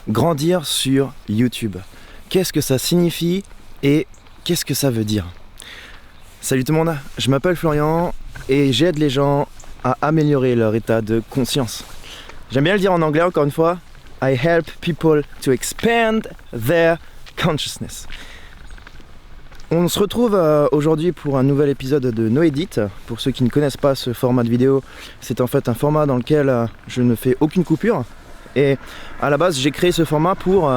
Grandir sur YouTube. Qu'est-ce que ça signifie et qu'est-ce que ça veut dire? Salut tout le monde, je m'appelle Florian et j'aide les gens à améliorer leur état de conscience. J'aime bien le dire en anglais encore une fois. I help people to expand their consciousness. On se retrouve aujourd'hui pour un nouvel épisode de No Edit. Pour ceux qui ne connaissent pas ce format de vidéo, c'est en fait un format dans lequel je ne fais aucune coupure. Et à la base, j'ai créé ce format pour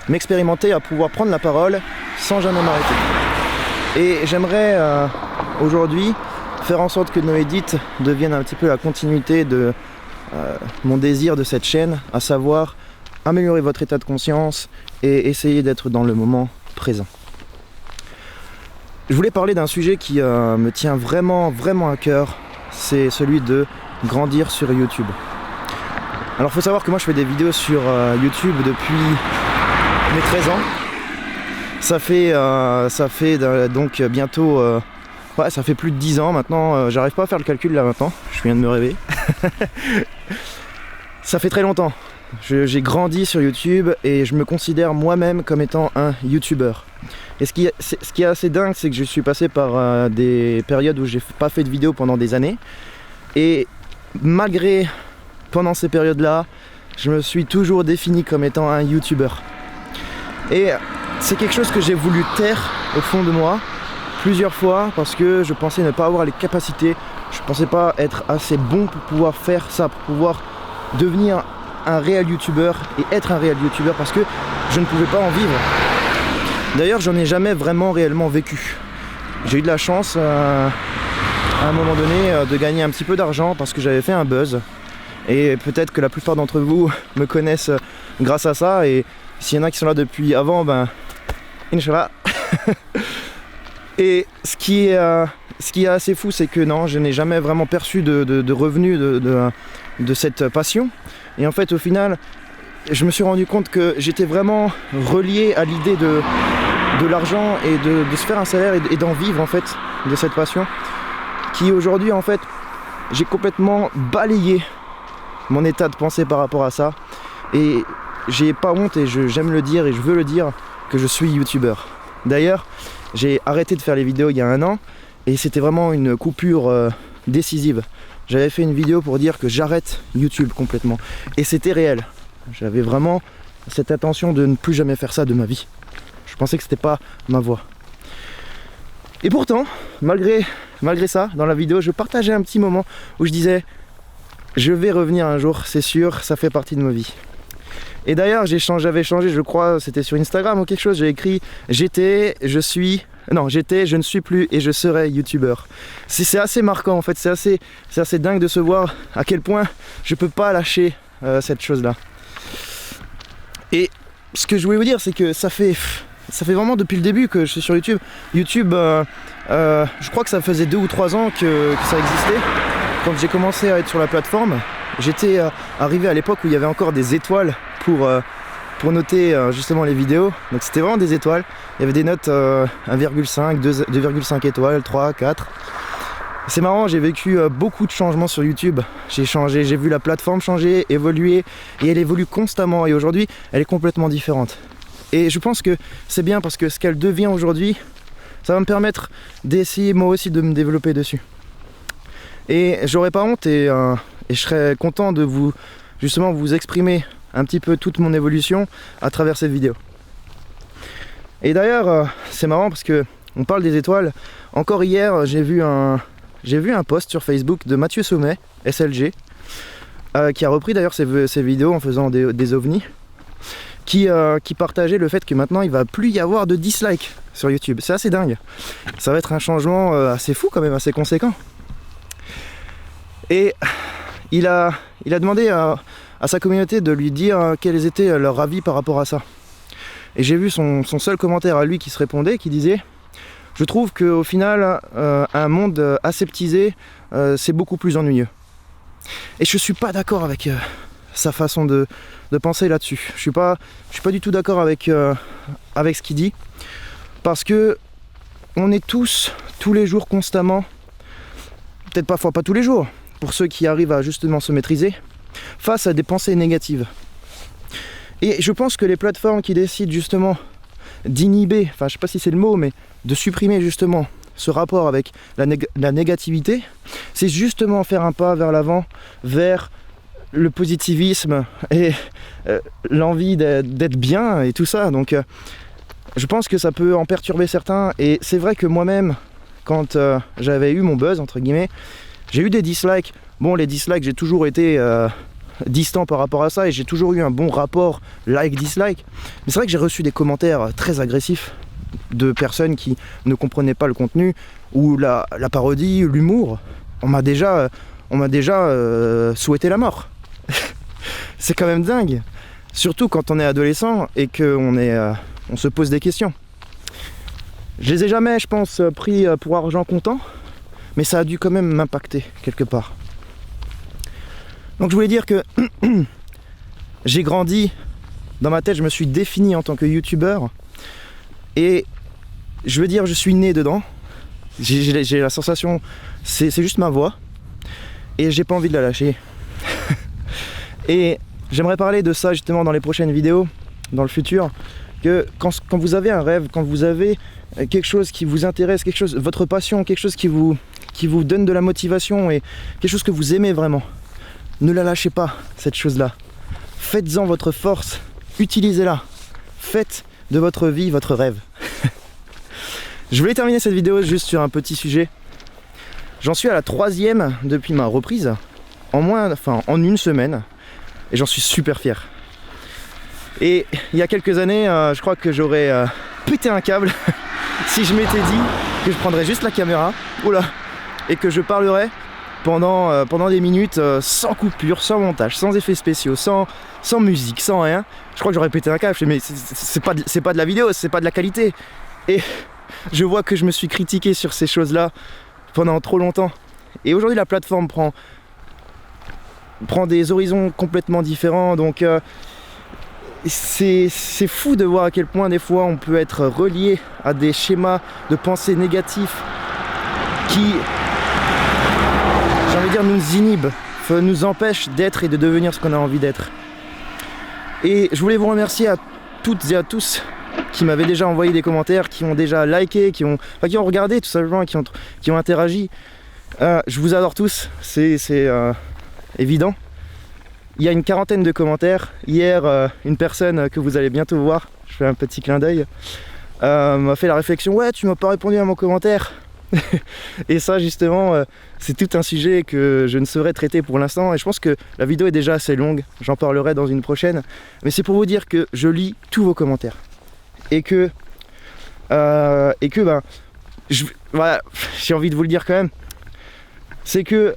m'expérimenter à pouvoir prendre la parole sans jamais m'arrêter. Et j'aimerais aujourd'hui faire en sorte que No Edit devienne un petit peu la continuité de mon désir de cette chaîne, à savoir améliorer votre état de conscience et essayer d'être dans le moment présent. Je voulais parler d'un sujet qui me tient vraiment à cœur, c'est celui de grandir sur YouTube. Alors il faut savoir que moi je fais des vidéos sur YouTube depuis mes 13 ans. Ça fait donc bientôt, ça fait plus de 10 ans maintenant, j'arrive pas à faire le calcul là maintenant, je viens de me réveiller. Ça fait très longtemps, j'ai grandi sur YouTube et je me considère moi-même comme étant un YouTuber. Et ce qui est assez dingue, c'est que je suis passé par des périodes où j'ai pas fait de vidéos pendant des années. Et malgré, pendant ces périodes-là, je me suis toujours défini comme étant un YouTuber. Et c'est quelque chose que j'ai voulu taire au fond de moi plusieurs fois parce que je pensais ne pas avoir les capacités, je pensais pas être assez bon pour pouvoir faire ça, pour pouvoir devenir un réel YouTuber et être un réel YouTuber parce que je ne pouvais pas en vivre. D'ailleurs, j'en ai jamais vraiment réellement vécu. J'ai eu de la chance à un moment donné de gagner un petit peu d'argent parce que j'avais fait un buzz. Et peut-être que la plupart d'entre vous me connaissent grâce à ça. Et s'il y en a qui sont là depuis avant, Inch'Allah. Et ce qui est assez fou, c'est que non, je n'ai jamais vraiment perçu de revenus de cette passion. Et en fait, au final, je me suis rendu compte que j'étais vraiment relié à l'idée de l'argent et de se faire un salaire et d'en vivre en fait de cette passion. Qui aujourd'hui, en fait, j'ai complètement balayé mon état de pensée par rapport à ça. Et j'ai pas honte et j'aime le dire et je veux le dire que je suis youtubeur. D'ailleurs, j'ai arrêté de faire les vidéos il y a 1 an et c'était vraiment une coupure décisive. J'avais fait une vidéo pour dire que j'arrête YouTube complètement et c'était réel. J'avais vraiment cette intention de ne plus jamais faire ça de ma vie. Je pensais que c'était pas ma voie. Et pourtant, malgré ça, dans la vidéo, je partageais un petit moment où je disais je vais revenir un jour, c'est sûr, ça fait partie de ma vie. Et d'ailleurs, j'avais changé, je crois, c'était sur Instagram ou quelque chose, j'ai écrit j'étais, je ne suis plus et je serai youtubeur. C'est assez marquant en fait, c'est assez dingue de se voir à quel point je peux pas lâcher cette chose-là. Et ce que je voulais vous dire, c'est que ça fait vraiment depuis le début que je suis sur YouTube. YouTube, je crois que ça faisait 2 ou 3 ans que ça existait. Quand j'ai commencé à être sur la plateforme, j'étais arrivé à l'époque où il y avait encore des étoiles pour noter justement les vidéos. Donc c'était vraiment des étoiles. Il y avait des notes 1,5, 2,5 étoiles, 3, 4. C'est marrant, j'ai vécu beaucoup de changements sur YouTube. J'ai changé, j'ai vu la plateforme changer, évoluer, et elle évolue constamment. Et aujourd'hui, elle est complètement différente. Et je pense que c'est bien parce que ce qu'elle devient aujourd'hui, ça va me permettre d'essayer moi aussi de me développer dessus. Et j'aurais pas honte et je serais content de vous exprimer un petit peu toute mon évolution à travers cette vidéo. Et d'ailleurs, c'est marrant parce que on parle des étoiles. Encore hier, j'ai vu un post sur Facebook de Mathieu Sommet, SLG, qui a repris d'ailleurs ses vidéos en faisant des ovnis, qui partageait le fait que maintenant il va plus y avoir de dislikes sur YouTube. C'est assez dingue. Ça va être un changement assez fou quand même, assez conséquent. Et il a demandé à sa communauté de lui dire quels étaient leurs avis par rapport à ça. Et j'ai vu son seul commentaire à lui qui se répondait, qui disait « Je trouve qu'au final, un monde aseptisé, c'est beaucoup plus ennuyeux. » Et je suis pas d'accord avec sa façon de penser là-dessus. Je suis pas du tout d'accord avec ce qu'il dit, parce que on est tous les jours constamment, peut-être parfois pas tous les jours, pour ceux qui arrivent à justement se maîtriser, face à des pensées négatives. Et je pense que les plateformes qui décident justement d'inhiber, enfin je sais pas si c'est le mot, mais de supprimer justement ce rapport avec la négativité, c'est justement faire un pas vers l'avant, vers le positivisme et l'envie d'être bien et tout ça. Donc je pense que ça peut en perturber certains, et c'est vrai que moi-même, quand j'avais eu mon buzz entre guillemets, j'ai eu des dislikes. Bon, les dislikes, j'ai toujours été distant par rapport à ça, et j'ai toujours eu un bon rapport like-dislike. Mais c'est vrai que j'ai reçu des commentaires très agressifs de personnes qui ne comprenaient pas le contenu ou la parodie, l'humour. On m'a déjà souhaité la mort. C'est quand même dingue, surtout quand on est adolescent et qu'on on se pose des questions. Je les ai jamais, je pense, pris pour argent comptant, mais ça a dû quand même m'impacter quelque part. Donc je voulais dire que j'ai grandi, dans ma tête je me suis défini en tant que youtubeur, et je veux dire je suis né dedans, j'ai la sensation, c'est juste ma voix, et j'ai pas envie de la lâcher. Et j'aimerais parler de ça justement dans les prochaines vidéos, dans le futur, que quand vous avez un rêve, quand vous avez quelque chose qui vous intéresse, quelque chose, votre passion, quelque chose qui vous donne de la motivation et quelque chose que vous aimez vraiment, ne la lâchez pas, cette chose-là. Faites-en votre force, utilisez-la. Faites de votre vie votre rêve. Je voulais terminer cette vidéo juste sur un petit sujet. J'en suis à la 3e depuis ma reprise, en une semaine, et j'en suis super fier. Et il y a quelques années, je crois que j'aurais pété un câble si je m'étais dit que je prendrais juste la caméra, et que je parlerais pendant des minutes sans coupure, sans montage, sans effets spéciaux, sans musique, sans rien. Je crois que j'aurais pété un câble. Mais c'est pas de la vidéo, c'est pas de la qualité. Et je vois que je me suis critiqué sur ces choses-là pendant trop longtemps. Et aujourd'hui, la plateforme prend des horizons complètement différents. Donc c'est fou de voir à quel point des fois on peut être relié à des schémas de pensée négatifs qui, j'ai envie de dire, nous inhibent, nous empêchent d'être et de devenir ce qu'on a envie d'être. Et je voulais vous remercier à toutes et à tous qui m'avaient déjà envoyé des commentaires, qui ont déjà liké, qui ont regardé tout simplement, qui ont interagi. Je vous adore tous, c'est évident. Il y a une 40aine de commentaires. Hier, une personne que vous allez bientôt voir, je fais un petit clin d'œil, m'a fait la réflexion: ouais, tu m'as pas répondu à mon commentaire. Et ça justement, c'est tout un sujet que je ne saurais traiter pour l'instant, et je pense que la vidéo est déjà assez longue, j'en parlerai dans une prochaine, mais c'est pour vous dire que je lis tous vos commentaires, et que voilà, j'ai envie de vous le dire quand même, c'est que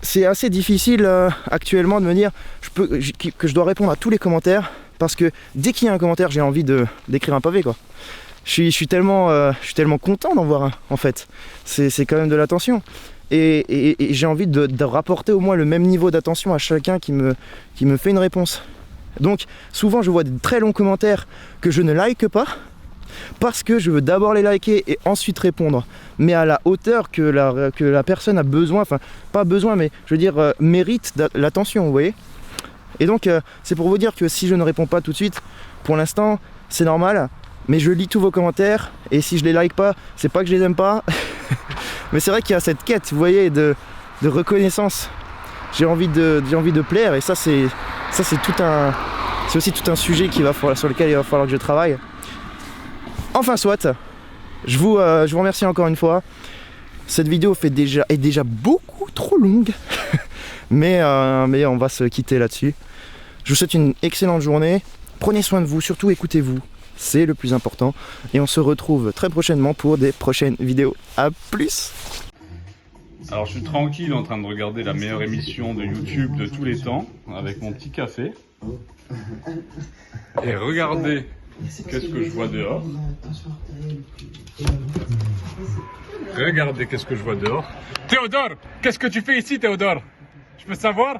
c'est assez difficile actuellement de me dire que je dois répondre à tous les commentaires, parce que dès qu'il y a un commentaire, j'ai envie d'écrire un pavé, quoi. Je suis tellement content d'en voir un, en fait. C'est quand même de l'attention. Et j'ai envie de rapporter au moins le même niveau d'attention à chacun qui me fait une réponse. Donc souvent je vois des très longs commentaires que je ne like pas, parce que je veux d'abord les liker et ensuite répondre, mais à la hauteur que la personne a besoin, enfin pas besoin, mais je veux dire mérite l'attention, vous voyez. Et donc c'est pour vous dire que si je ne réponds pas tout de suite, pour l'instant c'est normal, mais je lis tous vos commentaires, et si je les like pas, c'est pas que je les aime pas, mais c'est vrai qu'il y a cette quête, vous voyez, de reconnaissance. J'ai envie de plaire, et ça c'est aussi tout un sujet sur lequel il va falloir que je travaille. Enfin soit, je vous remercie encore une fois. Cette vidéo est déjà beaucoup trop longue, mais on va se quitter là-dessus. Je vous souhaite une excellente journée. Prenez soin de vous, surtout écoutez-vous, c'est le plus important. Et on se retrouve très prochainement pour des prochaines vidéos. À plus! Alors je suis tranquille en train de regarder la meilleure émission de YouTube de tous les temps, avec mon petit café. Et regardez qu'est-ce que je vois dehors. Regardez qu'est-ce que je vois dehors. Théodore, qu'est-ce que tu fais ici, Théodore? Je peux savoir?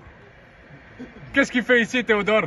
Qu'est-ce qu'il fait ici, Théodore?